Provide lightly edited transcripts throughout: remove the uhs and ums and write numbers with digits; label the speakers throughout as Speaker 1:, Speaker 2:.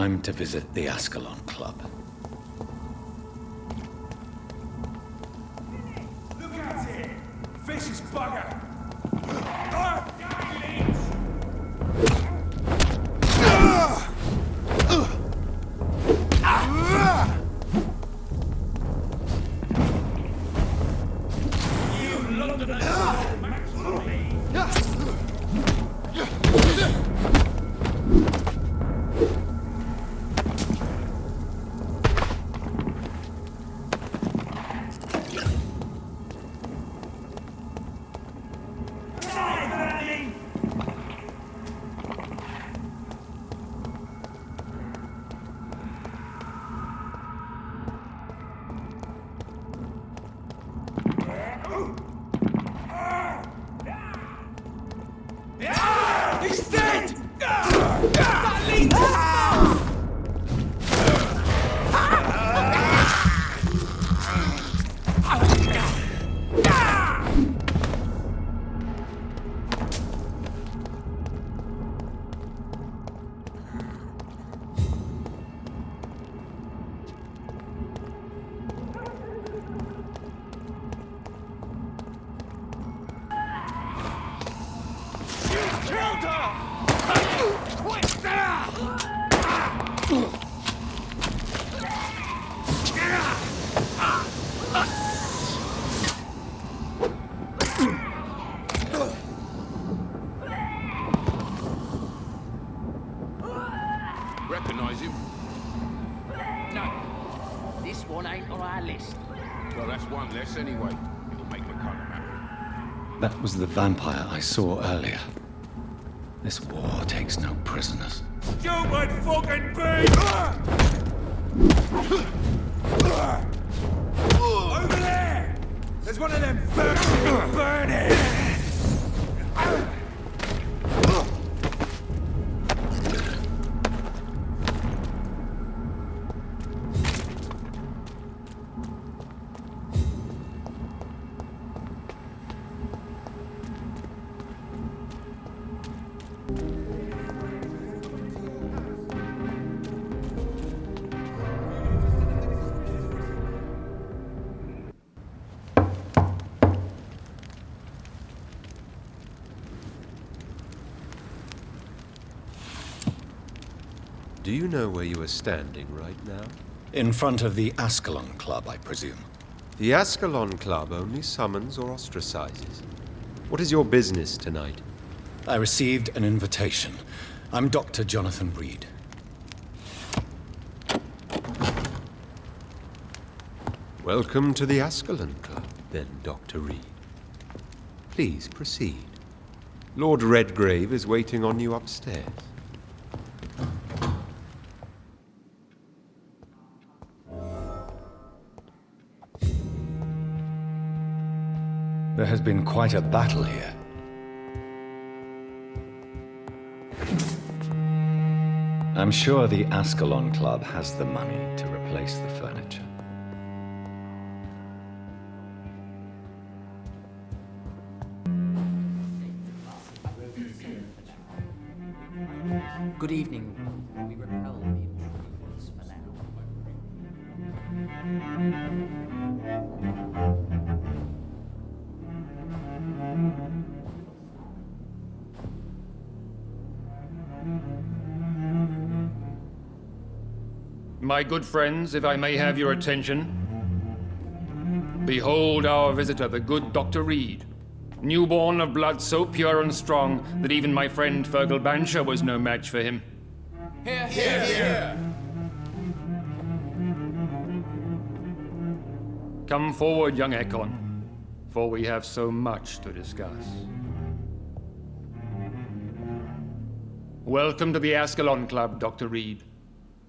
Speaker 1: time to visit the Ascalon Club.
Speaker 2: Look at it! Vicious bugger! He's dead! That leads us!
Speaker 3: Recognize him?
Speaker 4: No, this one ain't on our list.
Speaker 3: Well, that's one less anyway. It'll make McCullum happy.
Speaker 1: That was the vampire I saw earlier. This war takes no prisoners.
Speaker 2: Stupid fucking beast! Over there! There's one of them burning!
Speaker 5: Do you know where you are standing right now?
Speaker 1: In front of the Ascalon Club, I presume.
Speaker 5: The Ascalon Club only summons or ostracizes. What is your business tonight?
Speaker 1: I received an invitation. I'm Dr. Jonathan Reed.
Speaker 5: Welcome to the Ascalon Club, then, Dr. Reed. Please proceed. Lord Redgrave is waiting on you upstairs.
Speaker 1: There has been quite a battle here. I'm sure the Ascalon Club has the money to replace the furniture.
Speaker 4: Good evening. We repel the intruders for now.
Speaker 6: My good friends, if I may have your attention. Behold our visitor, the good Dr. Reed. Newborn of blood so pure and strong that even my friend Fergal Bansher was no match for him.
Speaker 2: Here, here, here!
Speaker 6: Come forward, young Ekon, for we have so much to discuss. Welcome to the Ascalon Club, Dr. Reed.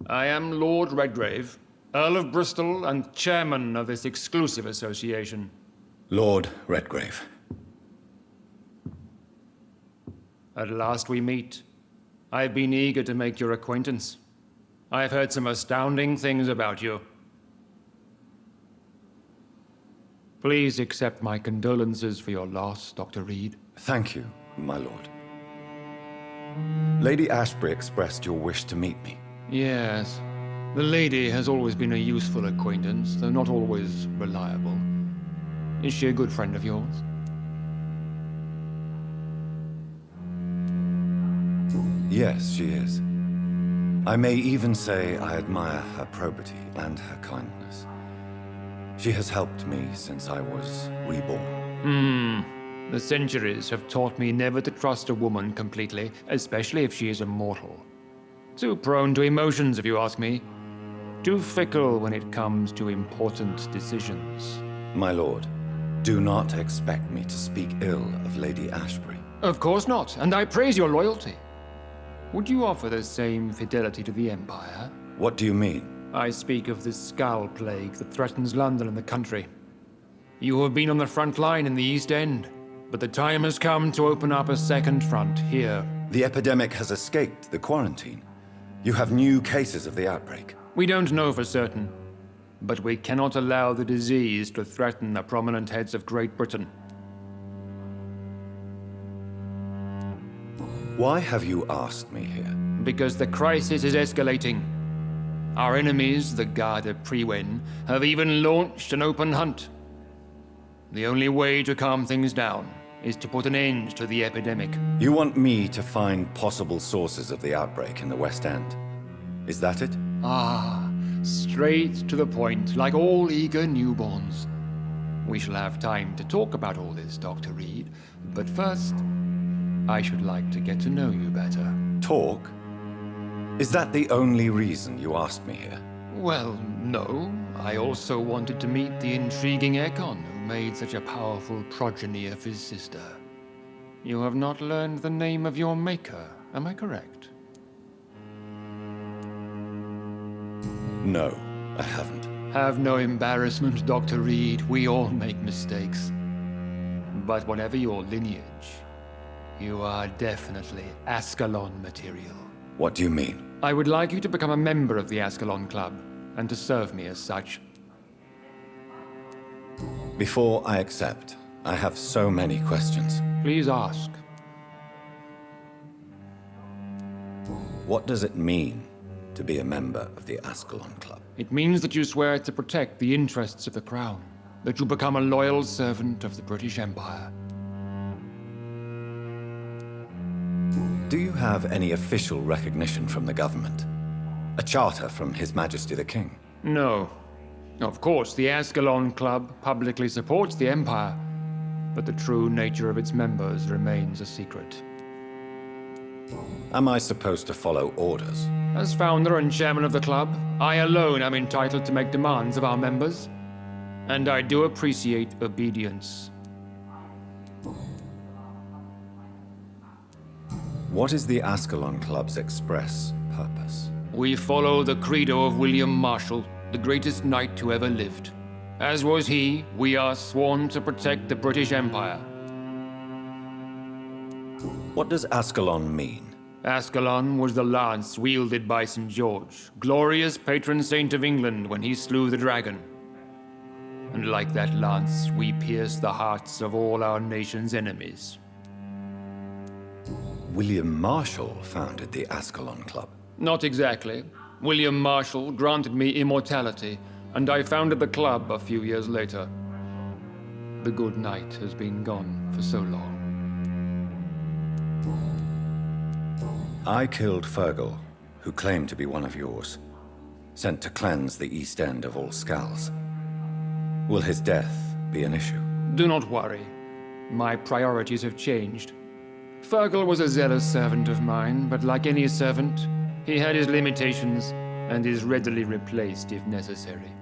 Speaker 6: I am Lord Redgrave, Earl of Bristol and chairman of this exclusive association.
Speaker 1: Lord Redgrave.
Speaker 6: At last we meet. I've been eager to make your acquaintance. I've heard some astounding things about you. Please accept my condolences for your loss, Dr. Reed.
Speaker 1: Thank you, my lord. Lady Ashbury expressed your wish to meet me.
Speaker 6: Yes. The lady has always been a useful acquaintance, though not always reliable. Is she a good friend of yours?
Speaker 1: Yes, she is. I may even say I admire her probity and her kindness. She has helped me since I was reborn.
Speaker 6: The centuries have taught me never to trust a woman completely, especially if she is immortal. Too prone to emotions, if you ask me. Too fickle when it comes to important decisions.
Speaker 1: My lord, do not expect me to speak ill of Lady Ashbury.
Speaker 6: Of course not, and I praise your loyalty. Would you offer the same fidelity to the Empire?
Speaker 1: What do you mean?
Speaker 6: I speak of the Skull Plague that threatens London and the country. You have been on the front line in the East End, but the time has come to open up a second front here.
Speaker 1: The epidemic has escaped the quarantine. You have new cases of the outbreak.
Speaker 6: We don't know for certain, but we cannot allow the disease to threaten the prominent heads of Great Britain.
Speaker 1: Why have you asked me here?
Speaker 6: Because the crisis is escalating. Our enemies, the Garda Priwen, have even launched an open hunt. The only way to calm things down is to put an end to the epidemic.
Speaker 1: You want me to find possible sources of the outbreak in the West End. Is that it?
Speaker 6: Ah, straight to the point, like all eager newborns. We shall have time to talk about all this, Dr. Reed, but first, I should like to get to know you better.
Speaker 1: Talk? Is that the only reason you asked me here?
Speaker 6: Well, no. I also wanted to meet the intriguing Ekon who made such a powerful progeny of his sister. You have not learned the name of your maker, am I correct?
Speaker 1: No, I haven't.
Speaker 6: Have no embarrassment, Dr. Reed. We all make mistakes. But whatever your lineage, you are definitely Ascalon material.
Speaker 1: What do you mean?
Speaker 6: I would like you to become a member of the Ascalon Club, and to serve me as such.
Speaker 1: Before I accept, I have so many questions.
Speaker 6: Please ask.
Speaker 1: What does it mean to be a member of the Ascalon Club?
Speaker 6: It means that you swear to protect the interests of the Crown, that you become a loyal servant of the British Empire.
Speaker 1: Do you have any official recognition from the government? A charter from His Majesty the King?
Speaker 6: No. Of course, the Ascalon Club publicly supports the Empire, but the true nature of its members remains a secret.
Speaker 1: Am I supposed to follow orders?
Speaker 6: As founder and chairman of the club, I alone am entitled to make demands of our members, and I do appreciate obedience.
Speaker 1: What is the Ascalon Club's express purpose?
Speaker 6: We follow the credo of William Marshall, the greatest knight who ever lived. As was he, we are sworn to protect the British Empire.
Speaker 1: What does Ascalon mean?
Speaker 6: Ascalon was the lance wielded by St. George, glorious patron saint of England when he slew the dragon. And like that lance, we pierce the hearts of all our nation's enemies.
Speaker 1: William Marshall founded the Ascalon Club.
Speaker 6: Not exactly. William Marshall granted me immortality, and I founded the club a few years later. The good knight has been gone for so long.
Speaker 1: I killed Fergal, who claimed to be one of yours, sent to cleanse the East End of all skulls. Will his death be an issue?
Speaker 6: Do not worry. My priorities have changed. Fergal was a zealous servant of mine, but like any servant, he had his limitations and is readily replaced if necessary.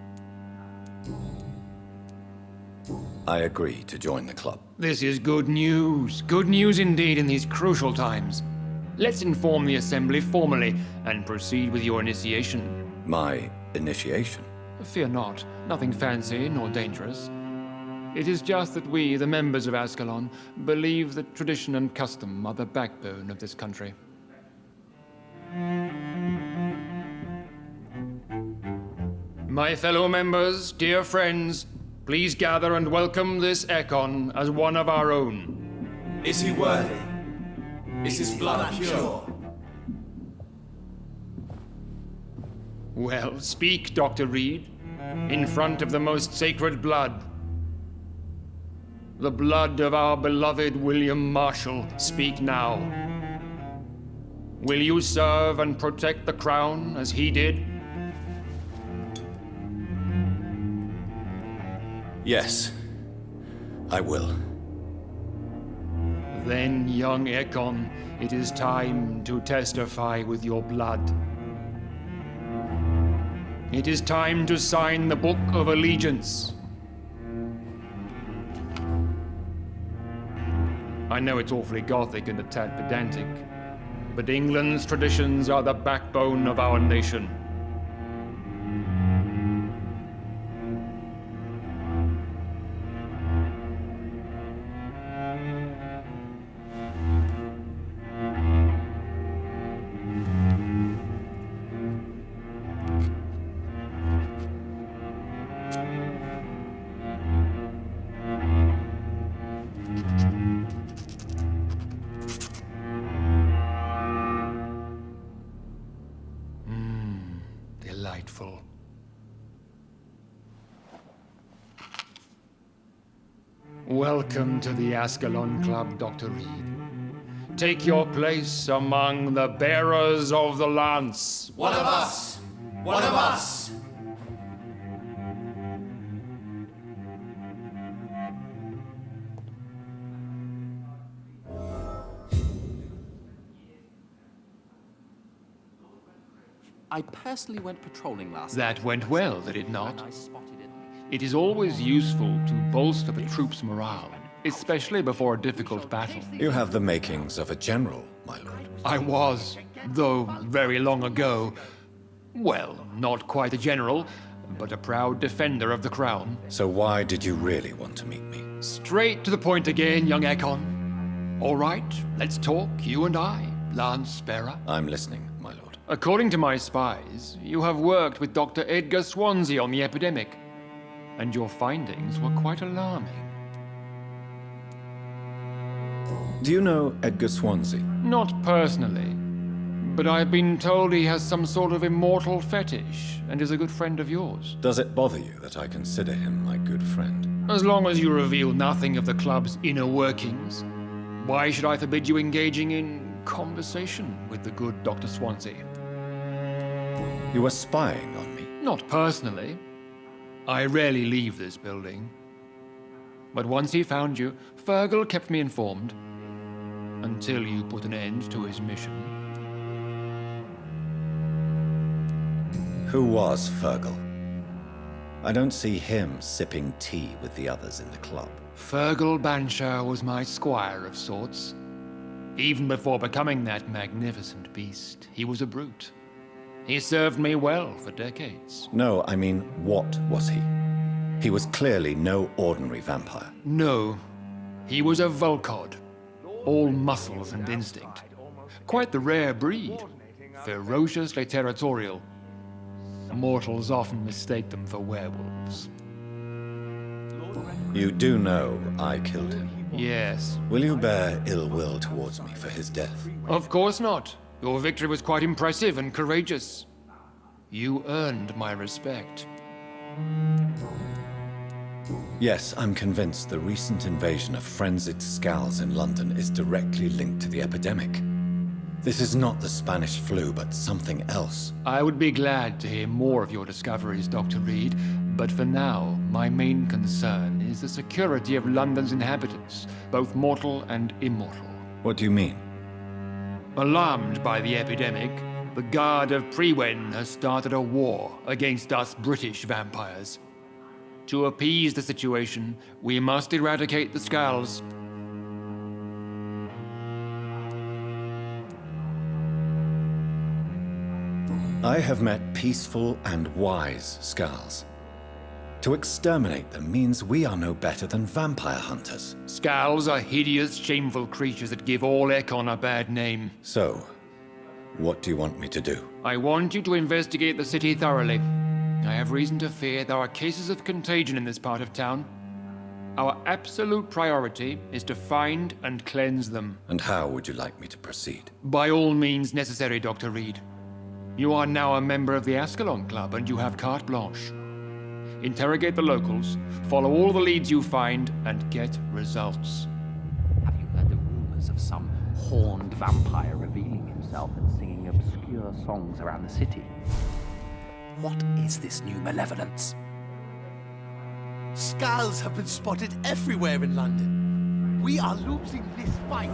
Speaker 1: I agree to join the club.
Speaker 6: This is good news. Good news indeed in these crucial times. Let's inform the Assembly formally and proceed with your initiation.
Speaker 1: My initiation?
Speaker 6: Fear not. Nothing fancy nor dangerous. It is just that we, the members of Ascalon, believe that tradition and custom are the backbone of this country. My fellow members, dear friends, please gather and welcome this Ekon as one of our own.
Speaker 2: Is he worthy? Is his blood pure?
Speaker 6: Well, speak, Dr. Reed, in front of the most sacred blood. The blood of our beloved William Marshall, speak now. Will you serve and protect the crown as he did?
Speaker 1: Yes, I will.
Speaker 6: Then, young Ekon, it is time to testify with your blood. It is time to sign the Book of Allegiance. I know it's awfully gothic and a tad pedantic, but England's traditions are the backbone of our nation. Delightful. Welcome to the Ascalon Club, Dr. Reed. Take your place among the bearers of the lance.
Speaker 2: One of us! One of us!
Speaker 7: I personally went patrolling last
Speaker 6: That
Speaker 7: night.
Speaker 6: went well, did it not?
Speaker 7: I spotted it.
Speaker 6: It is always useful to bolster the troops' morale, especially before a difficult battle.
Speaker 1: You have the makings of a general, my lord.
Speaker 6: I was, though very long ago, well, not quite a general, but a proud defender of the crown.
Speaker 1: So why did you really want to meet me?
Speaker 6: Straight to the point again, young Ekon. All right, let's talk, you and I, Lance Bearer.
Speaker 1: I'm listening, my lord.
Speaker 6: According to my spies, you have worked with Dr. Edgar Swansea on the epidemic, and your findings were quite alarming.
Speaker 1: Do you know Edgar Swansea?
Speaker 6: Not personally, but I've been told he has some sort of immortal fetish and is a good friend of yours.
Speaker 1: Does it bother you that I consider him my good friend?
Speaker 6: As long as you reveal nothing of the club's inner workings, why should I forbid you engaging in conversation with the good Dr. Swansea?
Speaker 1: You were spying on me.
Speaker 6: Not personally. I rarely leave this building. But once he found you, Fergal kept me informed. Until you put an end to his mission.
Speaker 1: Who was Fergal? I don't see him sipping tea with the others in the club.
Speaker 6: Fergal Banshire was my squire of sorts. Even before becoming that magnificent beast, he was a brute. He served me well for decades.
Speaker 1: No, I mean, what was he? He was clearly no ordinary vampire.
Speaker 6: No, he was a Volcod. All muscles and instinct. Quite the rare breed. Ferociously territorial. Mortals often mistake them for werewolves.
Speaker 1: You do know I killed him.
Speaker 6: Yes.
Speaker 1: Will you bear ill will towards me for his death?
Speaker 6: Of course not. Your victory was quite impressive and courageous. You earned my respect.
Speaker 1: Yes, I'm convinced the recent invasion of frenzied Scals in London is directly linked to the epidemic. This is not the Spanish flu, but something else.
Speaker 6: I would be glad to hear more of your discoveries, Dr. Reed, but for now, my main concern is the security of London's inhabitants, both mortal and immortal.
Speaker 1: What do you mean?
Speaker 6: Alarmed by the epidemic, the Guard of Prewen has started a war against us British vampires. To appease the situation, we must eradicate the Scals.
Speaker 1: I have met peaceful and wise Scals. To exterminate them means we are no better than vampire hunters.
Speaker 6: Scals are hideous, shameful creatures that give all Ekon a bad name.
Speaker 1: So, what do you want me to do?
Speaker 6: I want you to investigate the city thoroughly. I have reason to fear there are cases of contagion in this part of town. Our absolute priority is to find and cleanse them.
Speaker 1: And how would you like me to proceed?
Speaker 6: By all means necessary, Dr. Reed. You are now a member of the Ascalon Club and you have carte blanche. Interrogate the locals, follow all the leads you find, and get results.
Speaker 7: Have you heard the rumors of some horned vampire revealing himself and singing obscure songs around the city? What is this new malevolence?
Speaker 8: Skulls have been spotted everywhere in London. We are losing this fight.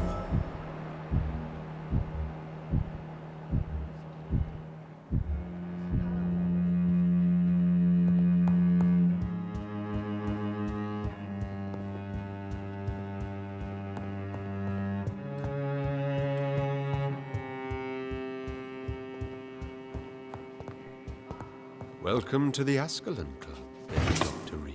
Speaker 5: Welcome to the Ascalon Club, then, Dr. Reed.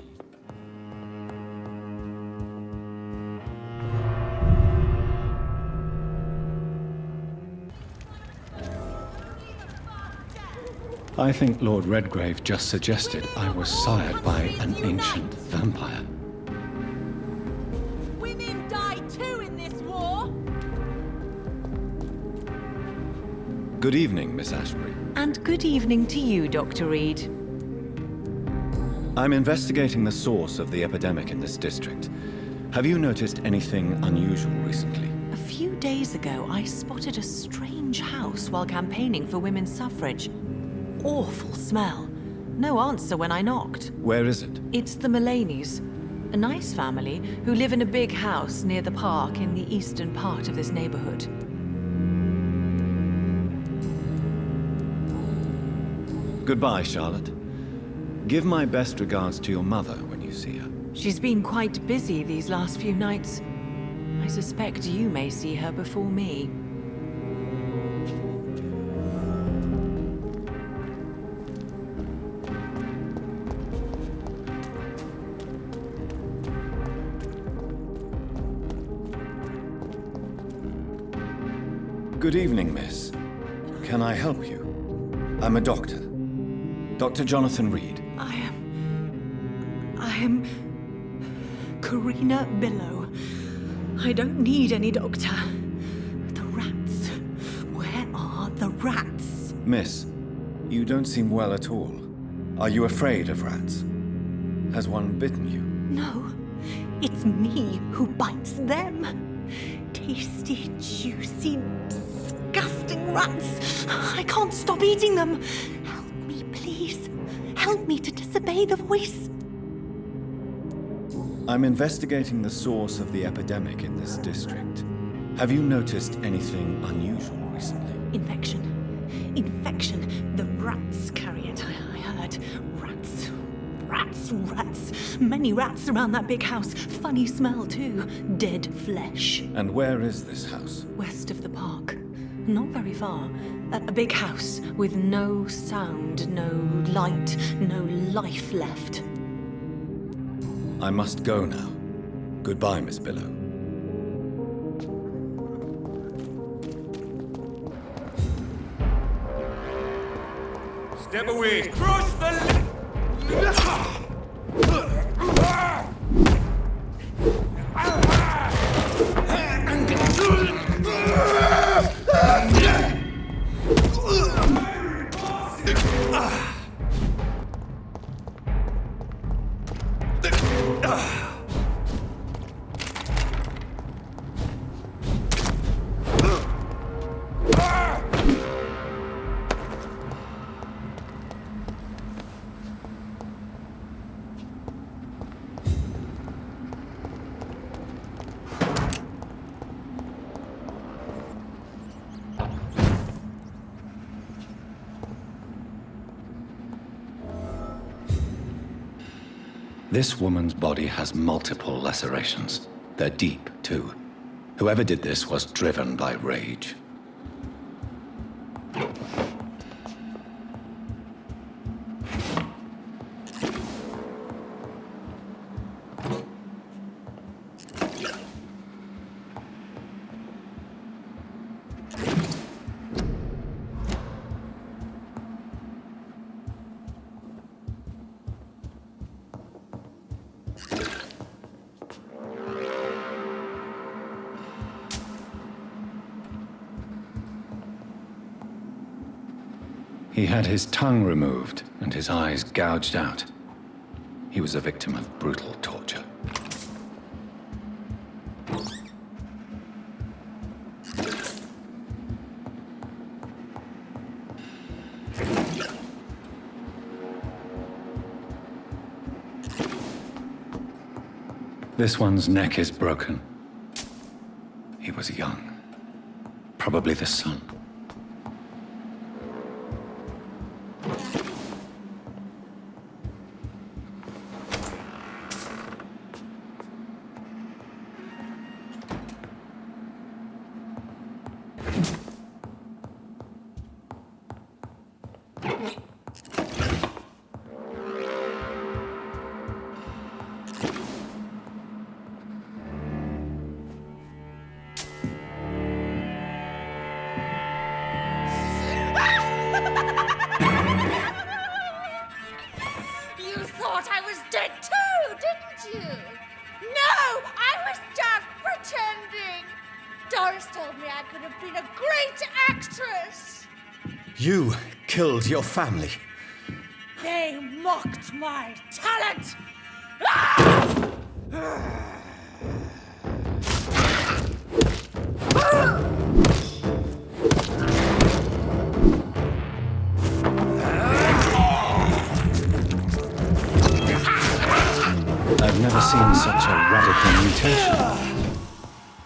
Speaker 1: I think Lord Redgrave just suggested I was sired by an ancient vampire.
Speaker 9: Women die too in this war!
Speaker 1: Good evening, Miss Ashbury.
Speaker 10: And good evening to you, Dr. Reed.
Speaker 1: I'm investigating the source of the epidemic in this district. Have you noticed anything unusual recently?
Speaker 10: A few days ago, I spotted a strange house while campaigning for women's suffrage. Awful smell. No answer when I knocked.
Speaker 1: Where is it?
Speaker 10: It's the Mullaneys, a nice family who live in a big house near the park in the eastern part of this neighborhood.
Speaker 1: Goodbye, Charlotte. Give my best regards to your mother when you see her.
Speaker 10: She's been quite busy these last few nights. I suspect you may see her before me.
Speaker 1: Good evening, miss. Can I help you? I'm a doctor. Dr. Jonathan Reed.
Speaker 10: I am Karina Billow. I don't need any doctor. The rats. Where are the rats?
Speaker 1: Miss, you don't seem well at all. Are you afraid of rats? Has one bitten you?
Speaker 10: No, it's me who bites them. Tasty, juicy, disgusting rats. I can't stop eating them. Help me, please. Help me to disobey the voice.
Speaker 1: I'm investigating the source of the epidemic in this district. Have you noticed anything unusual recently?
Speaker 10: Infection. Infection. The rats carry it, I heard. Rats. Rats, rats. Many rats around that big house. Funny smell, too. Dead flesh.
Speaker 1: And where is this house?
Speaker 10: West of the park. Not very far. A big house with no sound, no light, no life left.
Speaker 1: I must go now. Goodbye, Miss Billow.
Speaker 2: Step away! Cross the...
Speaker 1: This woman's body has multiple lacerations. They're deep, too. Whoever did this was driven by rage. He had his tongue removed and his eyes gouged out. He was a victim of brutal torture. This one's neck is broken. He was young. Probably the son.
Speaker 9: You thought I was dead too, didn't you? No, I was just pretending. Doris told me I could have been a great actress.
Speaker 2: You killed your family.
Speaker 9: They mocked my talent. Ah!
Speaker 1: I've never seen such a radical mutation.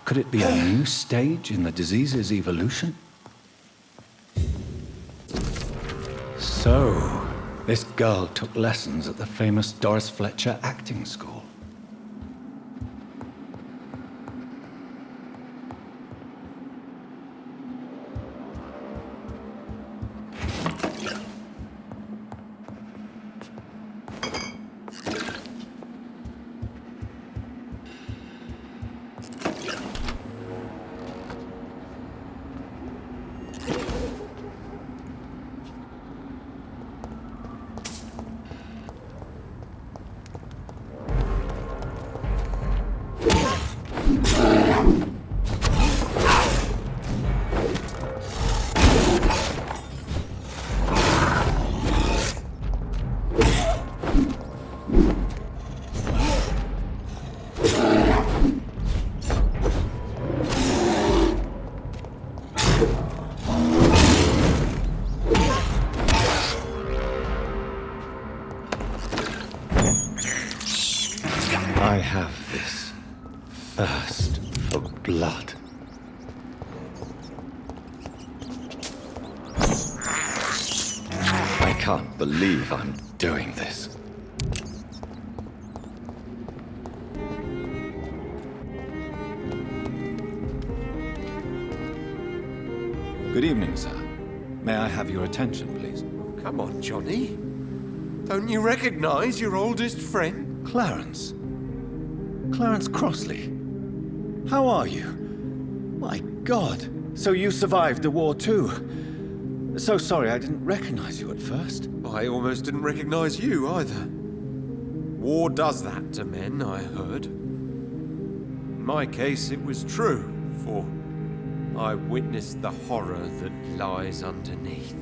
Speaker 1: Could it be a new stage in the disease's evolution? So, this girl took lessons at the famous Doris Fletcher acting school. I have this thirst for blood. I can't believe I'm doing this. Good evening, sir. May I have your attention, please?
Speaker 5: Come on, Johnny. Don't you recognize your oldest friend?
Speaker 1: Clarence. Clarence Crossley. How are you? My God. So you survived the war too. So sorry I didn't recognize you at first.
Speaker 5: I almost didn't recognize you either. War does that to men, I heard. In my case, it was true, for I witnessed the horror that lies underneath.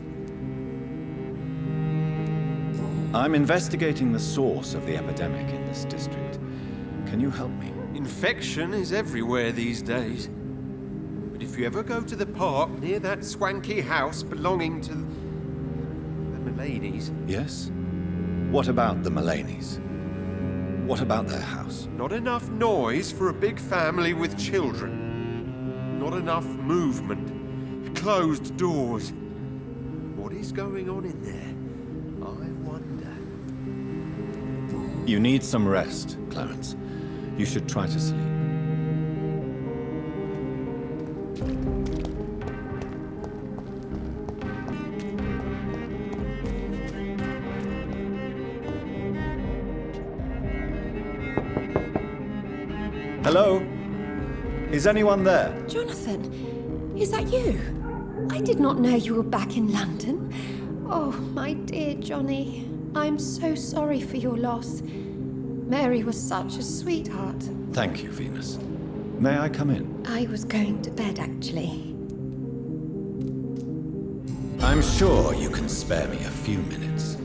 Speaker 1: I'm investigating the source of the epidemic in this district. Can you help me?
Speaker 5: Infection is everywhere these days. But if you ever go to the park near that swanky house belonging to the Mullaneys...
Speaker 1: Yes? What about the Mullaneys? What about their house?
Speaker 5: Not enough noise for a big family with children. Not enough movement. Closed doors. What is going on in there? I wonder.
Speaker 1: You need some rest, Clarence. You should try to sleep. Hello? Is anyone there?
Speaker 10: Jonathan, is that you? I did not know you were back in London. Oh, my dear Johnny, I'm so sorry for your loss. Mary was such a sweetheart.
Speaker 1: Thank you, Venus. May I come in?
Speaker 10: I was going to bed, actually.
Speaker 1: I'm sure you can spare me a few minutes.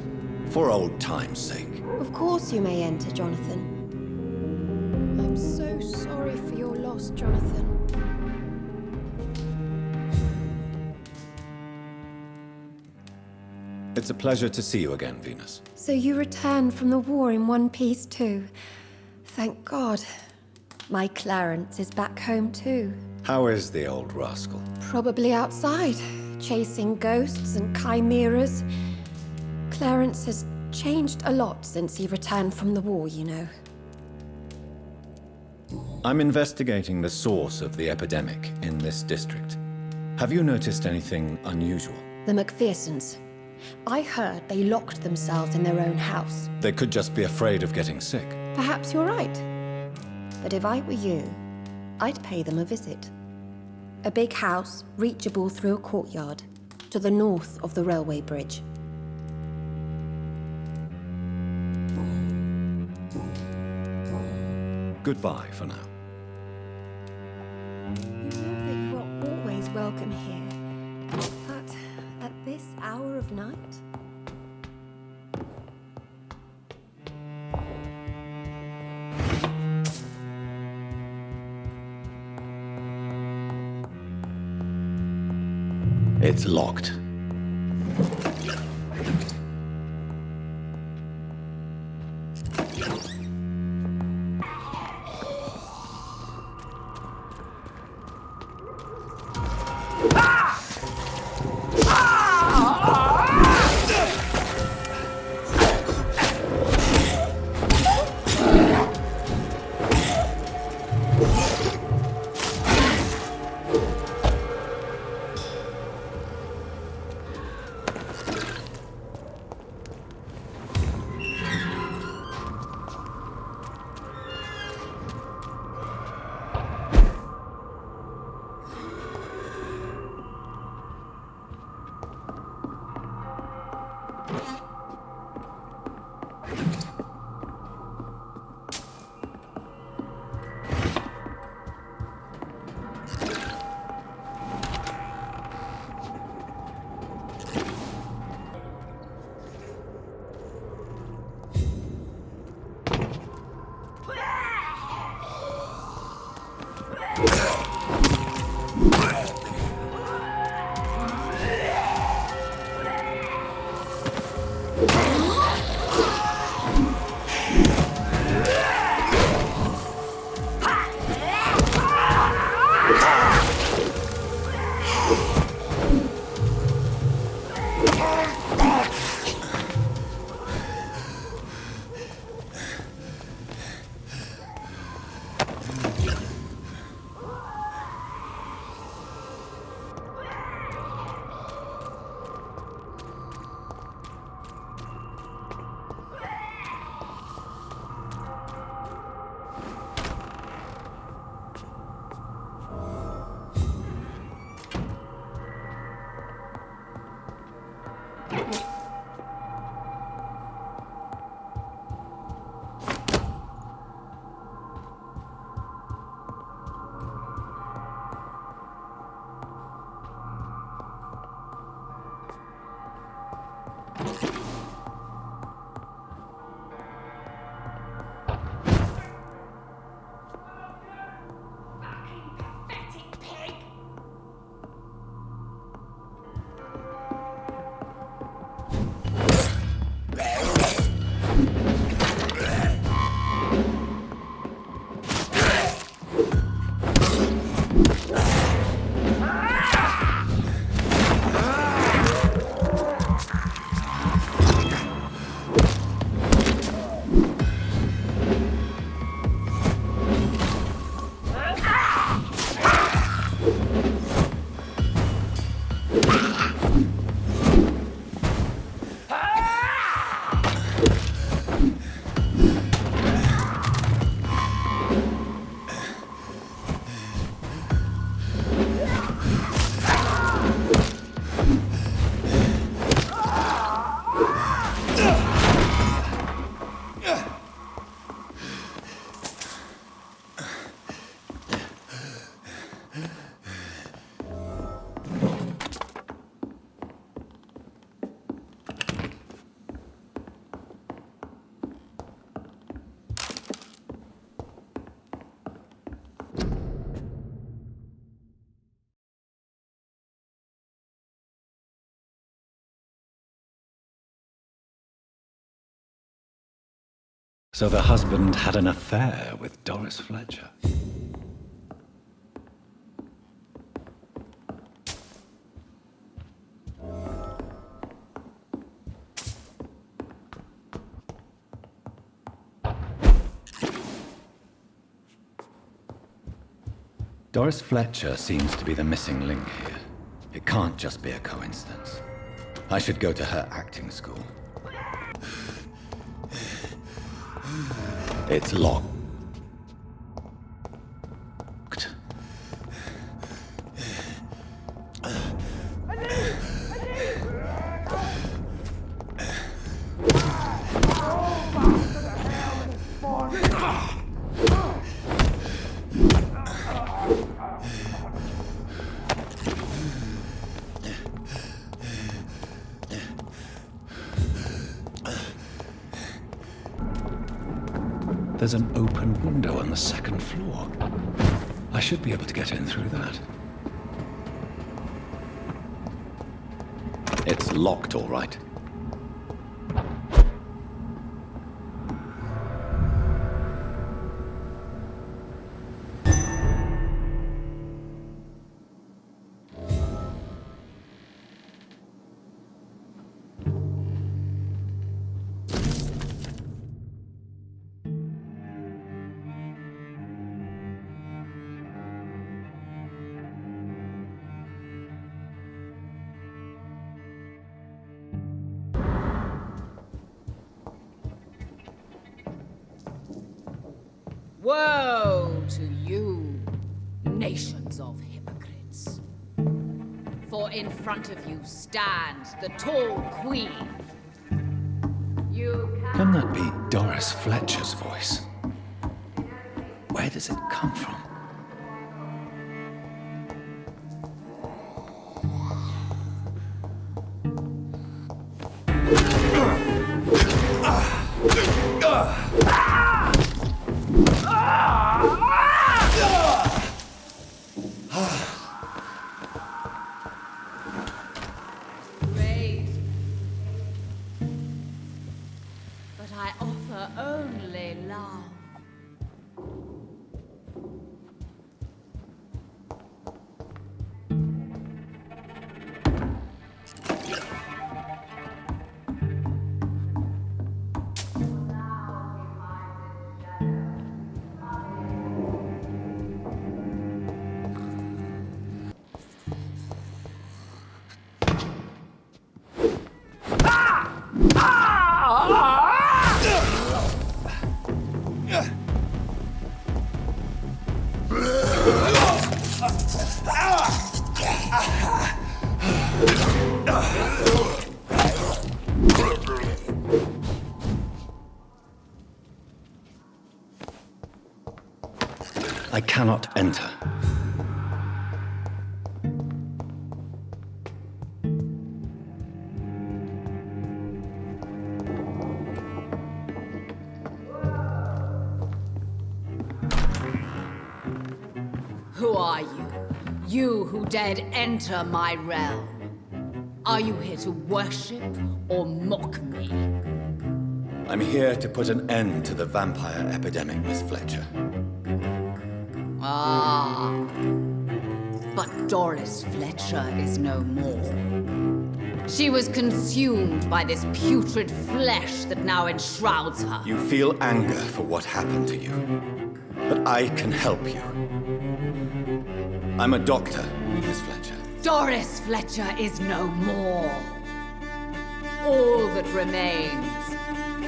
Speaker 1: For old time's sake.
Speaker 11: Of course you may enter, Jonathan. I'm so sorry for your loss, Jonathan.
Speaker 1: It's a pleasure to see you again, Venus.
Speaker 11: So you returned from the war in one piece too. Thank God. My Clarence is back home too.
Speaker 1: How is the old rascal?
Speaker 11: Probably outside, chasing ghosts and chimeras. Clarence has changed a lot since he returned from the war, you know.
Speaker 1: I'm investigating the source of the epidemic in this district. Have you noticed anything unusual?
Speaker 11: The Macphersons. I heard they locked themselves in their own house.
Speaker 1: They could just be afraid of getting sick.
Speaker 11: Perhaps you're right. But if I were you, I'd pay them a visit. A big house, reachable through a courtyard, to the north of the railway bridge.
Speaker 1: Goodbye for now.
Speaker 11: You know that you are always welcome here. But at this hour of night?
Speaker 1: It's locked. So the husband had an affair with Doris Fletcher. Doris Fletcher seems to be the missing link here. It can't just be a coincidence. I should go to her acting school. It's locked. There's an open window on the second floor. I should be able to get in through that. It's locked, all right.
Speaker 12: Woe to you, nations of hypocrites. For in front of you stands the tall queen.
Speaker 1: Can that be Doris Fletcher's voice? Where does it come from?
Speaker 12: Great. But I offer only love. I cannot enter. Who are you? You who dared enter my realm. Are you here to worship or mock me?
Speaker 1: I'm here to put an end to the vampire epidemic, Miss Fletcher.
Speaker 12: Ah. But Doris Fletcher is no more. She was consumed by this putrid flesh that now enshrouds her.
Speaker 1: You feel anger for what happened to you, but I can help you. I'm a doctor, Miss Fletcher.
Speaker 12: Doris Fletcher is no more. All that remains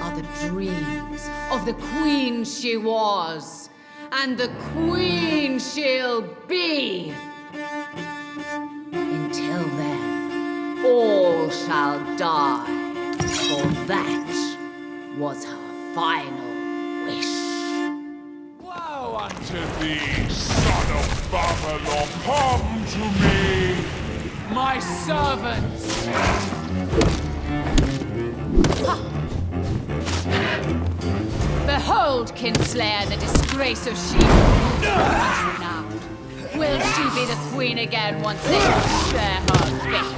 Speaker 12: are the dreams of the queen she was, and the queen she'll be. Until then, all shall die, for that was her final wish.
Speaker 2: Woe unto thee, son of Babylon! Come to me!
Speaker 12: My servants! Behold, Kinslayer, the disgrace of she renowned. Will she be the queen again once they share her fate?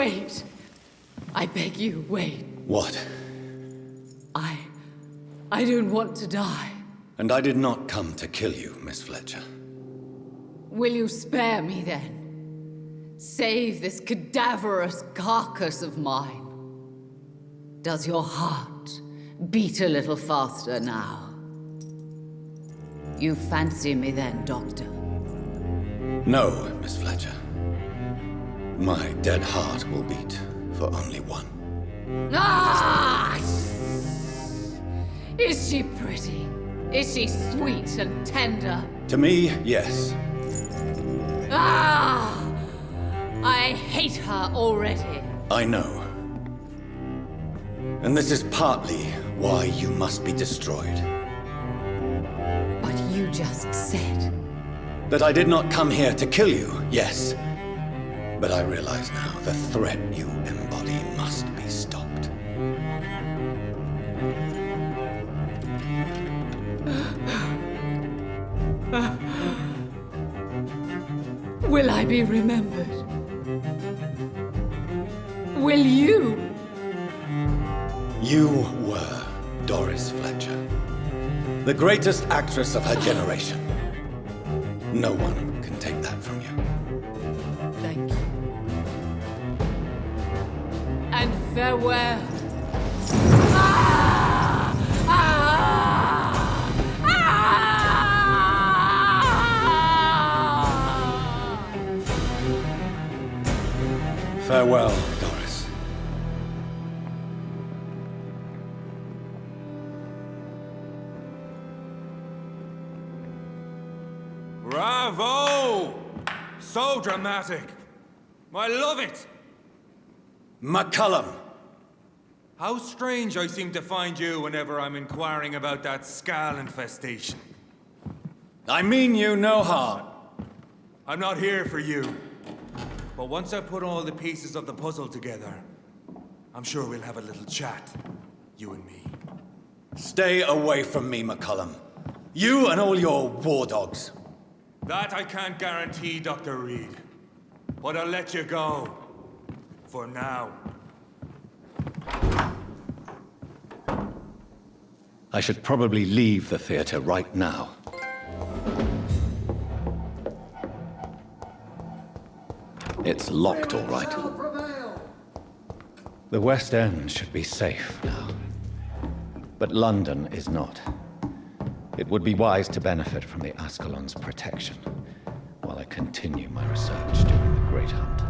Speaker 12: Wait. I beg you, wait.
Speaker 1: What?
Speaker 12: I don't want to die.
Speaker 1: And I did not come to kill you, Miss Fletcher.
Speaker 12: Will you spare me then? Save this cadaverous carcass of mine. Does your heart beat a little faster now? You fancy me then, Doctor?
Speaker 1: No, Miss Fletcher. My dead heart will beat for only one.
Speaker 12: Ah! Is she pretty? Is she sweet and tender?
Speaker 1: To me, yes.
Speaker 12: Ah! I hate her already.
Speaker 1: I know. And this is partly why you must be destroyed.
Speaker 12: But you just said...
Speaker 1: That I did not come here to kill you, yes. But I realize now the threat you embody must be stopped.
Speaker 12: Will I be remembered? Will you?
Speaker 1: You were Doris Fletcher, the greatest actress of her generation. No one can take that from you.
Speaker 12: Thank you. And farewell. Ah! Ah! Ah!
Speaker 1: Farewell, Doris.
Speaker 2: Bravo! So dramatic. I love it.
Speaker 1: McCullum!
Speaker 2: How strange I seem to find you whenever I'm inquiring about that Skal infestation.
Speaker 1: I mean you no harm.
Speaker 2: I'm not here for you. But once I put all the pieces of the puzzle together, I'm sure we'll have a little chat, you and me.
Speaker 1: Stay away from me, McCullum. You and all your war dogs.
Speaker 2: That I can't guarantee, Dr. Reed. But I'll let you go. For now.
Speaker 1: I should probably leave the theater right now. It's locked, all right. The West End should be safe now. But London is not. It would be wise to benefit from the Ascalon's protection while I continue my research during the Great Hunt.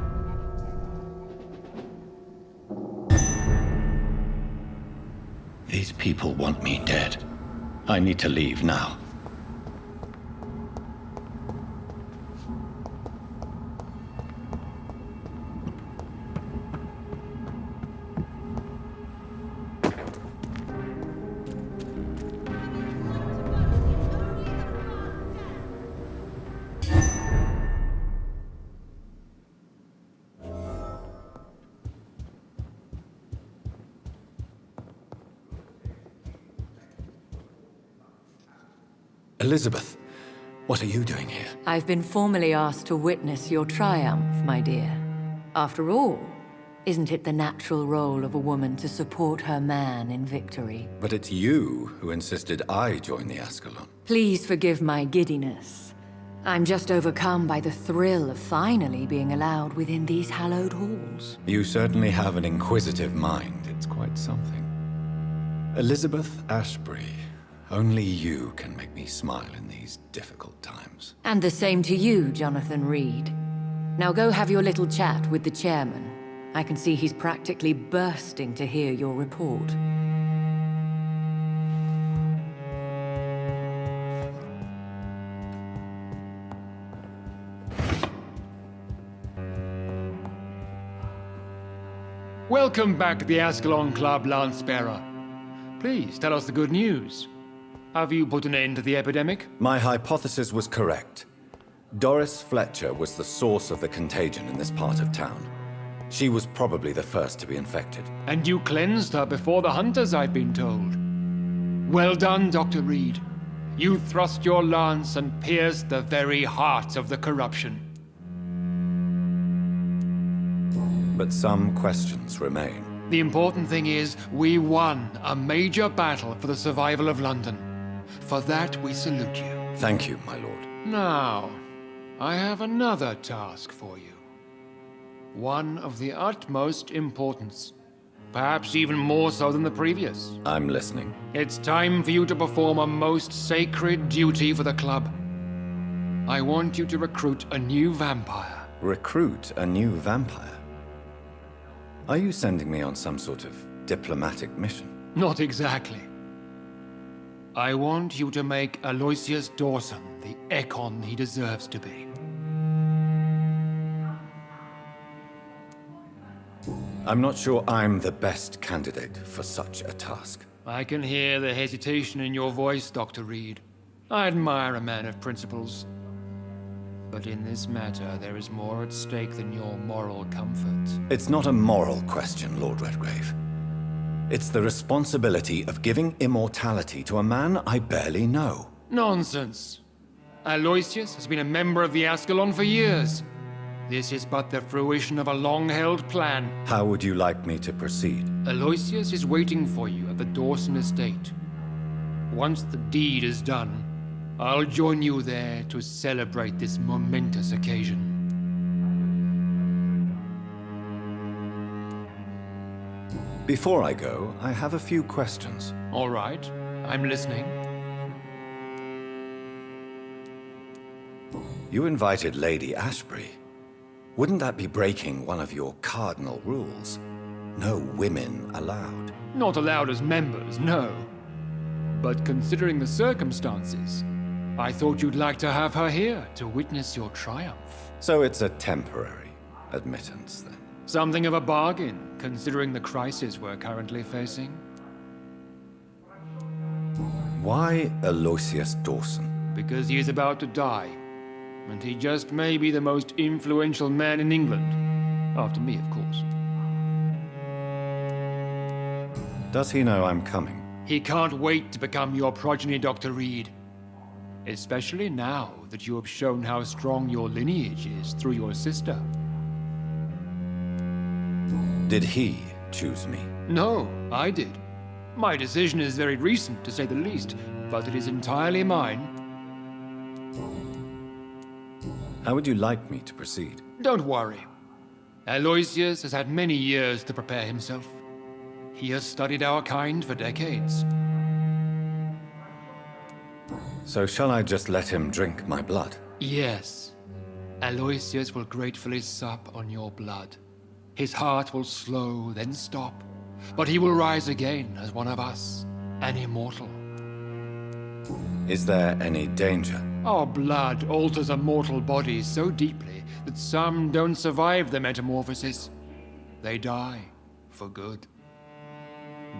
Speaker 1: These people want me dead. I need to leave now. Elizabeth, what are you doing here?
Speaker 13: I've been formally asked to witness your triumph, my dear. After all, isn't it the natural role of a woman to support her man in victory?
Speaker 1: But it's you who insisted I join the Ascalon.
Speaker 13: Please forgive my giddiness. I'm just overcome by the thrill of finally being allowed within these hallowed halls.
Speaker 1: You certainly have an inquisitive mind. It's quite something. Elizabeth Ashbury. Only you can make me smile in these difficult times.
Speaker 13: And the same to you, Jonathan Reed. Now go have your little chat with the chairman. I can see he's practically bursting to hear your report.
Speaker 6: Welcome back to the Ascalon Club, Lance-Bearer. Please, tell us the good news. Have you put an end to the epidemic?
Speaker 1: My hypothesis was correct. Doris Fletcher was the source of the contagion in this part of town. She was probably the first to be infected.
Speaker 6: And you cleansed her before the hunters, I've been told. Well done, Dr. Reed. You thrust your lance and pierced the very heart of the corruption.
Speaker 1: but some questions remain.
Speaker 6: The important thing is, we won a major battle for the survival of London. For that, we salute you.
Speaker 1: Thank you, my lord.
Speaker 6: Now, I have another task for you. One of the utmost importance. Perhaps even more so than the previous.
Speaker 1: I'm listening.
Speaker 6: It's time for you to perform a most sacred duty for the club. I want you to recruit a new vampire.
Speaker 1: Recruit a new vampire? Are you sending me on some sort of diplomatic mission?
Speaker 6: Not exactly. I want you to make Aloysius Dawson the Ekon he deserves to be.
Speaker 1: I'm not sure I'm the best candidate for such a task.
Speaker 6: I can hear the hesitation in your voice, Dr. Reed. I admire a man of principles. But in this matter, there is more at stake than your moral comfort.
Speaker 1: It's not a moral question, Lord Redgrave. It's the responsibility of giving immortality to a man I barely know.
Speaker 6: Nonsense. Aloysius has been a member of the Ascalon for years. This is but the fruition of a long-held plan.
Speaker 1: How would you like me to proceed?
Speaker 6: Aloysius is waiting for you at the Dawson estate. Once the deed is done, I'll join you there to celebrate this momentous occasion.
Speaker 1: Before I go, I have a few questions.
Speaker 6: All right, I'm listening.
Speaker 1: You invited Lady Ashbury. Wouldn't that be breaking one of your cardinal rules? No women allowed.
Speaker 6: Not allowed as members, no. But considering the circumstances, I thought you'd like to have her here to witness your triumph.
Speaker 1: So it's a temporary admittance, then?
Speaker 6: Something of a bargain, considering the crisis we're currently facing.
Speaker 1: Why Aloysius Dawson?
Speaker 6: Because he is about to die. And he just may be the most influential man in England. After me, of course.
Speaker 1: Does he know I'm coming?
Speaker 6: He can't wait to become your progeny, Dr. Reed. Especially now that you have shown how strong your lineage is through your sister.
Speaker 1: Did he choose me?
Speaker 6: No, I did. My decision is very recent, to say the least, but it is entirely mine.
Speaker 1: How would you like me to proceed?
Speaker 6: Don't worry. Aloysius has had many years to prepare himself. He has studied our kind for decades.
Speaker 1: So shall I just let him drink my blood?
Speaker 6: Yes. Aloysius will gratefully sup on your blood. His heart will slow, then stop. But he will rise again as one of us, an immortal.
Speaker 1: Is there any danger?
Speaker 6: Our blood alters a mortal body so deeply that some don't survive the metamorphosis. They die for good.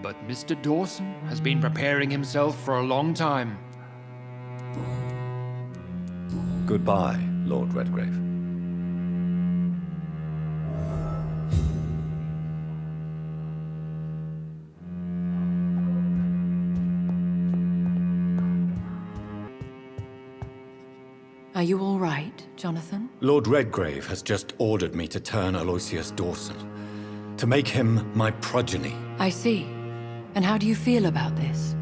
Speaker 6: But Mr. Dawson has been preparing himself for a long time.
Speaker 1: Goodbye, Lord Redgrave.
Speaker 13: Are you all right, Jonathan?
Speaker 1: Lord Redgrave has just ordered me to turn Aloysius Dawson, to make him my progeny.
Speaker 13: I see. And how do you feel about this?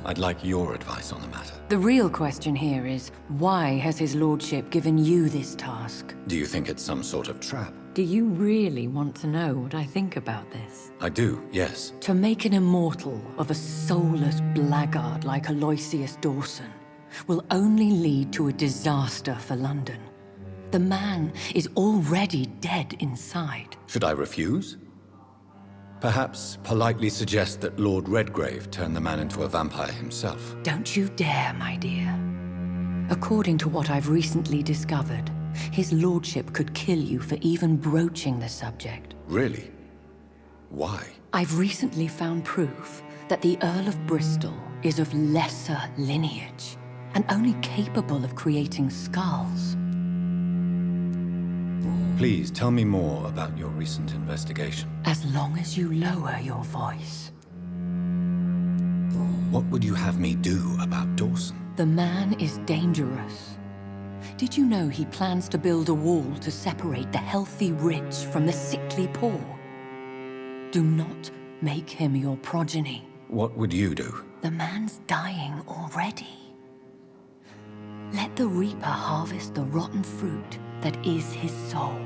Speaker 1: I'd like your advice on the matter.
Speaker 13: The real question here is, why has his lordship given you this task?
Speaker 1: Do you think it's some sort of trap?
Speaker 13: Do you really want to know what I think about this?
Speaker 1: I do, yes.
Speaker 13: To make an immortal of a soulless blackguard like Aloysius Dawson will only lead to a disaster for London. The man is already dead inside.
Speaker 1: Should I refuse? Perhaps politely suggest that Lord Redgrave turn the man into a vampire himself.
Speaker 13: Don't you dare, my dear. According to what I've recently discovered, his lordship could kill you for even broaching the subject.
Speaker 1: Really? Why?
Speaker 13: I've recently found proof that the Earl of Bristol is of lesser lineage and only capable of creating skulls.
Speaker 1: Please tell me more about your recent investigation.
Speaker 13: As long as you lower your voice.
Speaker 1: What would you have me do about Dawson?
Speaker 13: The man is dangerous. Did you know he plans to build a wall to separate the healthy rich from the sickly poor? Do not make him your progeny.
Speaker 1: What would you do?
Speaker 13: The man's dying already. Let the reaper harvest the rotten fruit that is his soul.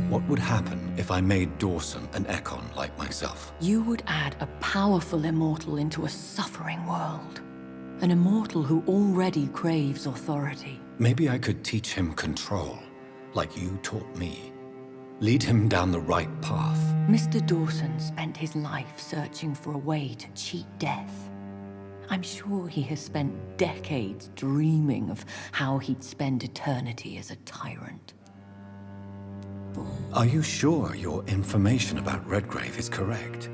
Speaker 1: What would happen if I made Dawson an Ekon like myself?
Speaker 13: You would add a powerful immortal into a suffering world. An immortal who already craves authority.
Speaker 1: Maybe I could teach him control, like you taught me. Lead him down the right path.
Speaker 13: Mr. Dawson spent his life searching for a way to cheat death. I'm sure he has spent decades dreaming of how he'd spend eternity as a tyrant.
Speaker 1: Are you sure your information about Redgrave is correct?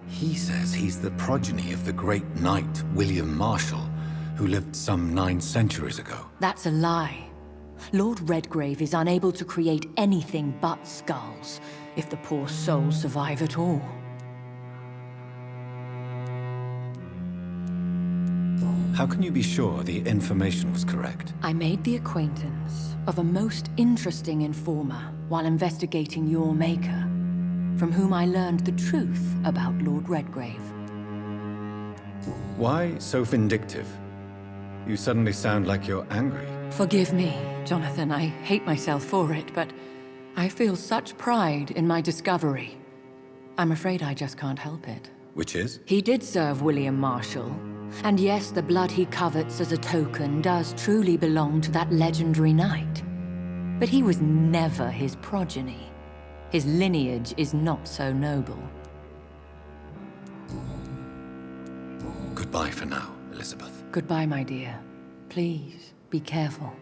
Speaker 1: He says he's the progeny of the great knight William Marshall, who lived some 9 centuries ago.
Speaker 13: That's a lie. Lord Redgrave is unable to create anything but skulls, if the poor souls survive at all.
Speaker 1: How can you be sure the information was correct?
Speaker 13: I made the acquaintance of a most interesting informer while investigating your maker, from whom I learned the truth about Lord Redgrave.
Speaker 1: Why so vindictive? You suddenly sound like you're angry.
Speaker 13: Forgive me, Jonathan. I hate myself for it, but I feel such pride in my discovery. I'm afraid I just can't help it.
Speaker 1: Which is?
Speaker 13: He did serve William Marshall. And yes, the blood he covets as a token does truly belong to that legendary knight. But he was never his progeny. His lineage is not so noble.
Speaker 1: Goodbye for now, Elizabeth.
Speaker 13: Goodbye, my dear. Please, be careful.